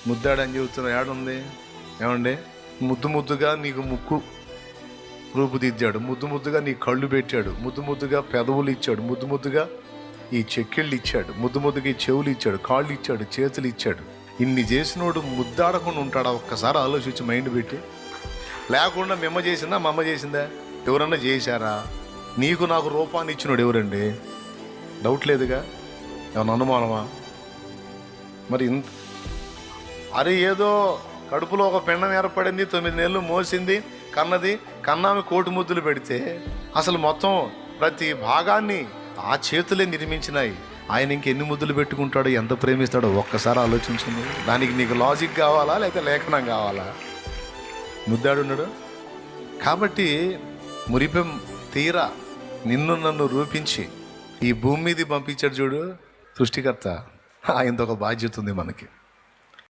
ముద్దాడని చెబుతున్నా ఏడుంది? ఏమండి, ముద్దు ముద్దుగా నీకు ముక్కు రూపుదిద్దాడు, ముద్దు ముద్దుగా నీ కళ్ళు పెట్టాడు, ముద్దు ముద్దుగా పెదవులు ఇచ్చాడు, ముద్దు ముద్దుగా ఈ చెక్కిళ్ళు ఇచ్చాడు, ముద్దు ముద్దుగా ఈ చెవులు ఇచ్చాడు, కాళ్ళు ఇచ్చాడు, చేతులు ఇచ్చాడు. ఇన్ని చేసినోడు ముద్దాడకుండా ఉంటాడా? ఒక్కసారి ఆలోచించి మైండ్ పెట్టి. లేకుండా మిమ్మ చేసిందా, మా అమ్మ చేసిందా? ఎవరన్నా చేశారా? నీకు నాకు రూపాన్ని ఇచ్చినోడు ఎవరండి? డౌట్ లేదుగా, ఏమన్నా అనుమానమా? మరి అరే ఏదో కడుపులో ఒక పిండం ఏర్పడింది, 9 నెలలు మోసింది, కన్నది, కన్నామి కోటి ముద్దులు పెడితే అసలు మొత్తం ప్రతి భాగాన్ని ఆ చేతులే నిర్మించినాయి. ఆయన ఇంకెన్ని ముద్దులు పెట్టుకుంటాడో, ఎంత ప్రేమిస్తాడో ఒక్కసారి ఆలోచించండి. దానికి నీకు లాజిక్ కావాలా లేకపోతే లేఖనం కావాలా? ముద్దాడున్నాడు కాబట్టి మురిపెం తీరా నిన్ను నన్ను రూపించి ఈ భూమి మీద పంపించాడు చూడు సృష్టికర్త. ఆయనతో ఒక బాధ్యత ఉంది మనకి.